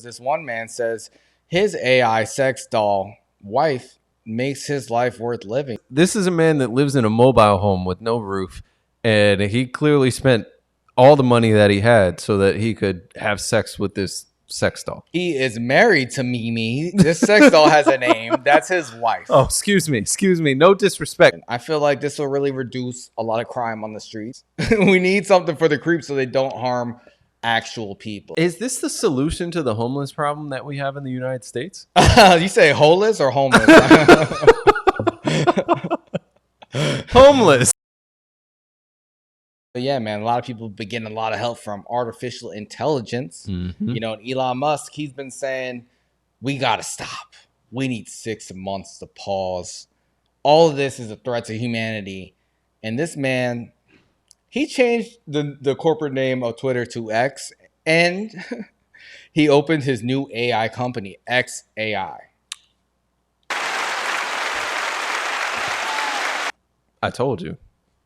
This one man says his AI sex doll wife makes his life worth living. This is a man that lives in a mobile home with no roof, and he clearly spent all the money that he had so that he could have sex with this sex doll. He is married to Mimi. This sex doll has a name. That's his wife. Oh, excuse me. No disrespect. I feel like this will really reduce a lot of crime on the streets. We need something for the creeps so they don't harm actual people. Is this the solution to the homeless problem that we have in the United States? You say holeless or homeless? Homeless. But yeah, man, a lot of people have been getting a lot of help from artificial intelligence. Mm-hmm. You know, and Elon Musk, he's been saying, we got to stop. We need 6 months to pause. All of this is a threat to humanity. And this man, he changed the corporate name of Twitter to X, and he opened his new AI company, XAI. I told you.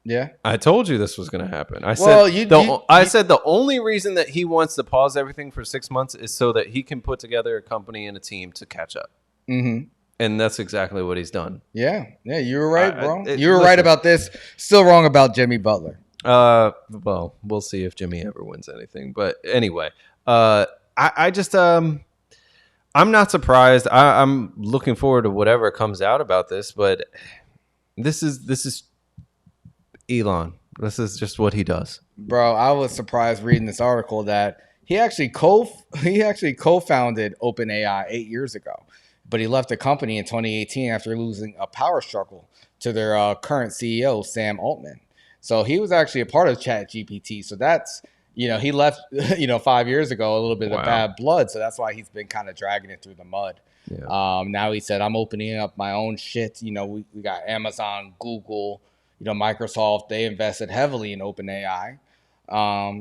Yeah. I told you this was going to happen. I said the only reason that he wants to pause everything for 6 months is so that he can put together a company and a team to catch up. Mm-hmm. And that's exactly what he's done. Yeah. Yeah, you were right, bro. You were right about this. Still wrong about Jimmy Butler. Well, we'll see if Jimmy ever wins anything. But anyway, I just I'm not surprised. I'm looking forward to whatever comes out about this. But this is Elon. This is just what he does. Bro, I was surprised reading this article that he actually co-founded OpenAI 8 years ago, but he left the company in 2018 after losing a power struggle to their current CEO, Sam Altman. So he was actually a part of ChatGPT. So that's, he left, 5 years ago, a little bit of bad blood. So that's why he's been kind of dragging it through the mud. Yeah. Now he said, I'm opening up my own shit. We got Amazon, Google, Microsoft. They invested heavily in OpenAI.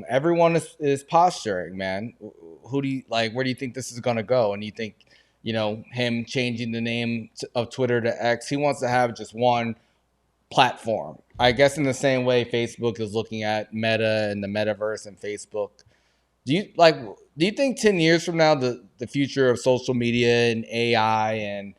Everyone is posturing, man. Who do you like? Where do you think this is going to go? And you think, him changing the name of Twitter to X, he wants to have just one platform. I guess in the same way Facebook is looking at Meta and the metaverse and Facebook. Do you think 10 years from now the future of social media and AI and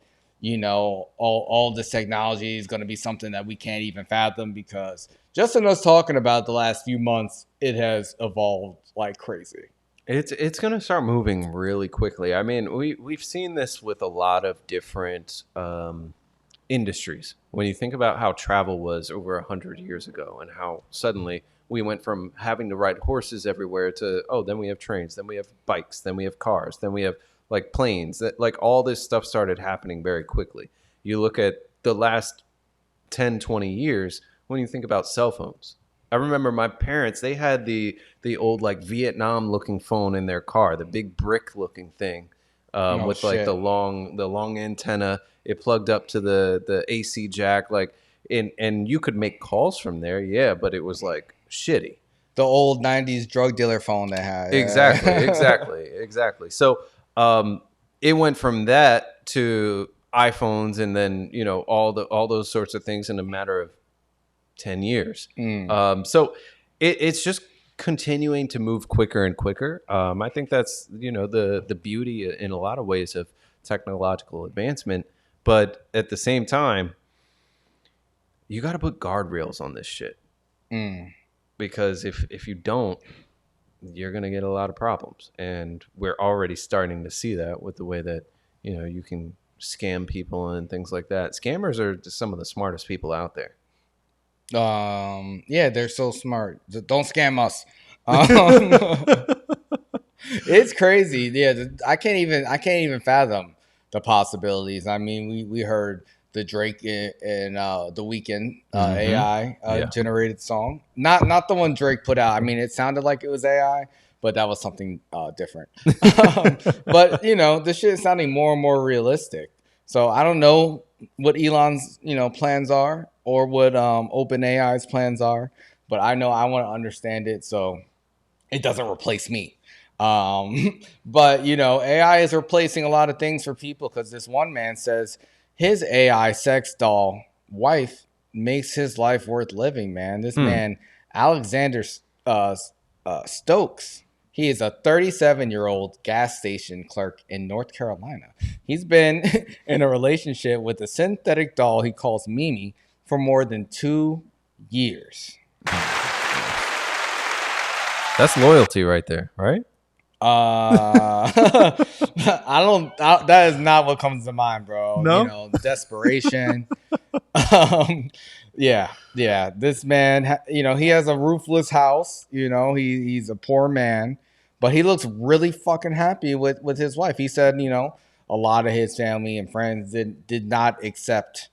all this technology is going to be something that we can't even fathom? Because just in us talking about the last few months, it has evolved like crazy. It's going to start moving really quickly. I mean, we've seen this with a lot of different industries. When you think about how travel was over 100 years ago and how suddenly we went from having to ride horses everywhere to, then we have trains, then we have bikes, then we have cars, then we have like planes, that like all this stuff started happening very quickly. You look at the last 10, 20 years when you think about cell phones. I remember my parents, they had the old like Vietnam looking phone in their car, the big brick looking thing with shit. Like the long antenna. It plugged up to the AC jack, like, and you could make calls from there. Yeah, but it was like shitty. The old 90s drug dealer phone they had. Exactly. So it went from that to iPhones, and then all those sorts of things in a matter of 10 years. So it's just continuing to move quicker and quicker. I think that's the beauty in a lot of ways of technological advancement, but at the same time, you got to put guardrails on this shit. Because if you don't, you're going to get a lot of problems. And we're already starting to see that with the way that, you can scam people and things like that. Scammers are just some of the smartest people out there. Yeah, they're so smart. Don't scam us. It's crazy. Yeah, I can't even fathom the possibilities. I mean, we heard the Drake and the Weeknd AI generated song. Not the one Drake put out. I mean, it sounded like it was AI, but that was something different. But this shit is sounding more and more realistic. So I don't know what Elon's plans are or what OpenAI's plans are, but I know I want to understand it so it doesn't replace me. But AI is replacing a lot of things for people, because this one man says his AI sex doll wife makes his life worth living, man. This man, Alexander Stokes, He is a 37-year-old gas station clerk in North Carolina. He's been in a relationship with a synthetic doll he calls Mimi for more than 2 years. That's loyalty right there, right? That is not what comes to mind, bro. No? You know, desperation. Yeah. This man, he has a roofless house. He's a poor man, but he looks really fucking happy with his wife. He said, a lot of his family and friends did not accept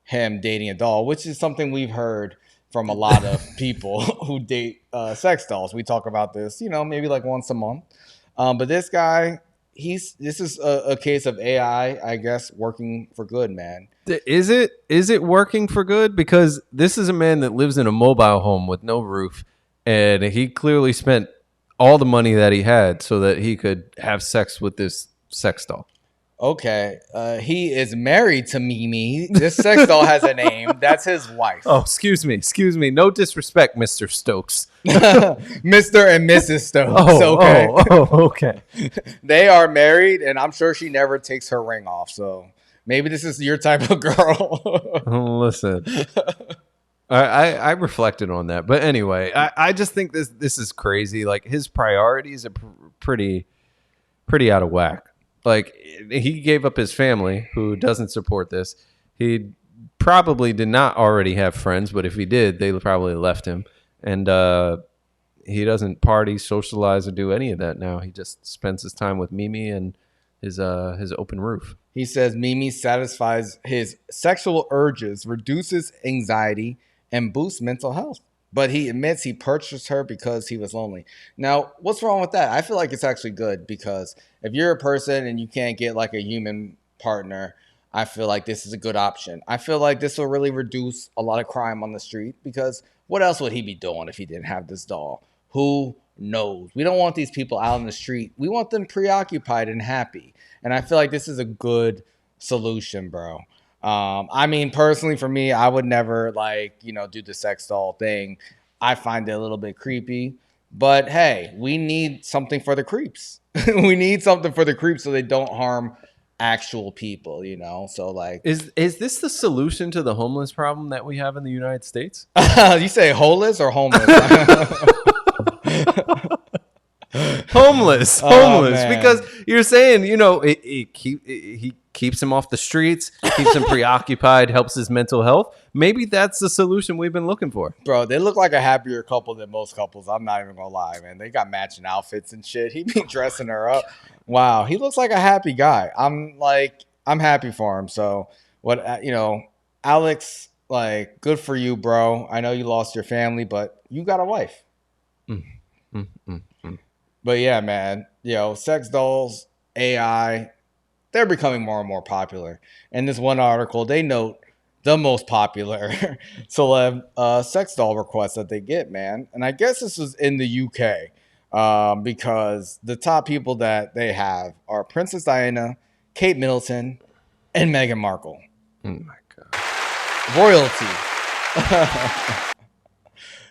him dating a doll, which is something we've heard from a lot of people who date sex dolls. We talk about this, maybe like once a month. But this guy, this is a case of AI, I guess, working for good, man. Is it working for good? Because this is a man that lives in a mobile home with no roof, and he clearly spent all the money that he had so that he could have sex with this sex doll. Okay, he is married to Mimi. This sex doll has a name. That's his wife. Oh, excuse me. No disrespect, Mr. Stokes. Mr. and Mrs. Stokes. Okay. They are married, and I'm sure she never takes her ring off. So maybe this is your type of girl. Listen, I reflected on that, but anyway, I just think this is crazy. Like, his priorities are pretty out of whack. Like, he gave up his family, who doesn't support this. He probably did not already have friends, but if he did, they probably left him. And he doesn't party, socialize, or do any of that now. He just spends his time with Mimi and his open roof. He says Mimi satisfies his sexual urges, reduces anxiety, and boosts mental health. But he admits he purchased her because he was lonely. Now, what's wrong with that? I feel like it's actually good, because if you're a person and you can't get like a human partner, I feel like this is a good option. I feel like this will really reduce a lot of crime on the street, because what else would he be doing if he didn't have this doll? Who knows? We don't want these people out in the street. We want them preoccupied and happy. And I feel like this is a good solution, bro. I mean, personally, for me, I would never do the sex doll thing. I find it a little bit creepy, but hey, we need something for the creeps. We need something for the creeps so they don't harm actual people, So like, is this the solution to the homeless problem that we have in the United States? You say holeless or homeless? Homeless, because you're saying, he keeps him off the streets, keeps him preoccupied, helps his mental health. Maybe that's the solution we've been looking for. Bro, they look like a happier couple than most couples. I'm not even gonna lie, man. They got matching outfits and shit. He be dressing her up. Wow, he looks like a happy guy. I'm happy for him. So what, Alex, like, good for you, bro. I know you lost your family, but you got a wife. But yeah, man, sex dolls, AI, they're becoming more and more popular. In this one article, they note the most popular celeb sex doll requests that they get, man. And I guess this was in the UK, because the top people that they have are Princess Diana, Kate Middleton, and Meghan Markle. Oh my God. Royalty.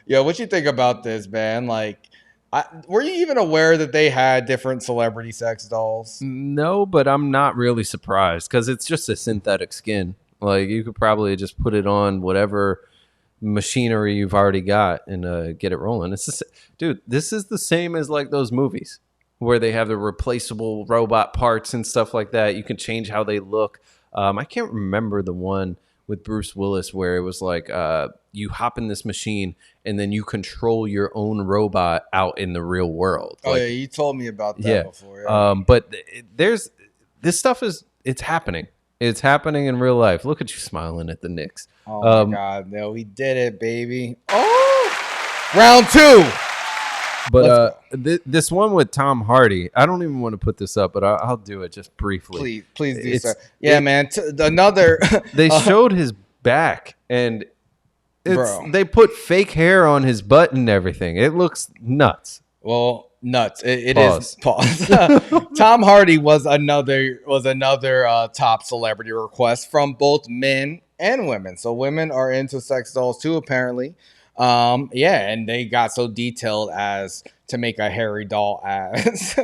Yo, what you think about this, man? Like, were you even aware that they had different celebrity sex dolls? No, but I'm not really surprised, because it's just a synthetic skin. Like, you could probably just put it on whatever machinery you've already got and get it rolling. It's just, dude, this is the same as like those movies where they have the replaceable robot parts and stuff like that. You can change how they look. I can't remember the one with Bruce Willis where it was like you hop in this machine and then you control your own robot out in the real world. Oh, yeah, you told me about that before. Yeah. But there's this stuff it's happening. It's happening in real life. Look at you smiling at the Knicks. Oh my God, no, we did it, baby. Oh, round two. But this one with Tom Hardy, I don't even want to put this up, but I'll do it just briefly. Please do so. Yeah, man. Another. They showed his back, and they put fake hair on his butt and everything. It looks nuts. Well, nuts. It is. Pause. Tom Hardy was another top celebrity request from both men and women. So women are into sex dolls too, apparently. And they got so detailed as to make a hairy doll ass.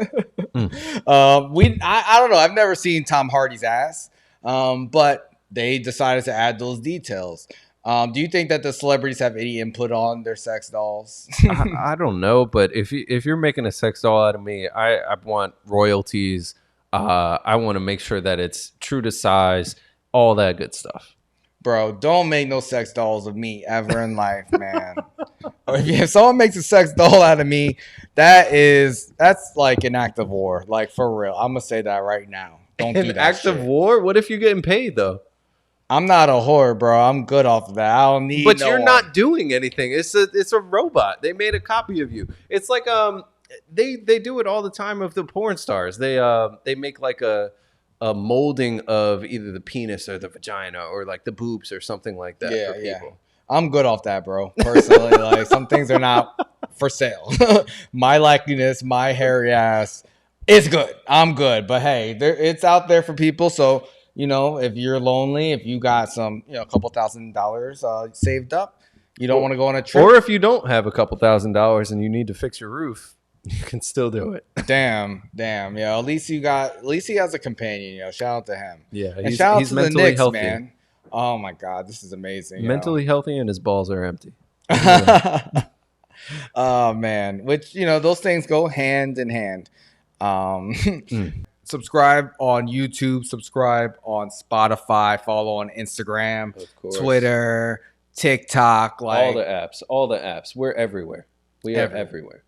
Mm. I don't know. I've never seen Tom Hardy's ass, but they decided to add those details. Do you think that the celebrities have any input on their sex dolls? I don't know, but if you're making a sex doll out of me, I want royalties. I want to make sure that it's true to size, all that good stuff. Bro, don't make no sex dolls of me ever in life, man. Or if someone makes a sex doll out of me, that's like an act of war. Like, for real. I'm gonna say that right now. Don't do An that act of shit. war? What if you're getting paid though? I'm not a whore, bro. I'm good off of that. I don't need But no you're one. not doing anything. It's a robot. They made a copy of you. It's like they do it all the time of the porn stars. They make like a molding of either the penis or the vagina or like the boobs or something like that for people. I'm good off that, bro. Personally, like some things are not for sale. My likeness, my hairy ass, it's good. I'm good. But hey, it's out there for people. So, if you're lonely, if you got some, a couple $1,000 saved up, you don't want to go on a trip. Or if you don't have a couple $1,000 and you need to fix your roof, you can still do it. Damn. Yeah. At least he has a companion. Shout out to him. Yeah, And shout out he's to the mentally Knicks, healthy. man. Oh my God, this is amazing. Mentally healthy and his balls are empty. Oh man, which those things go hand in hand. Subscribe on YouTube, subscribe on Spotify, follow on Instagram, Twitter, TikTok, all the apps. We're everywhere. We are everywhere.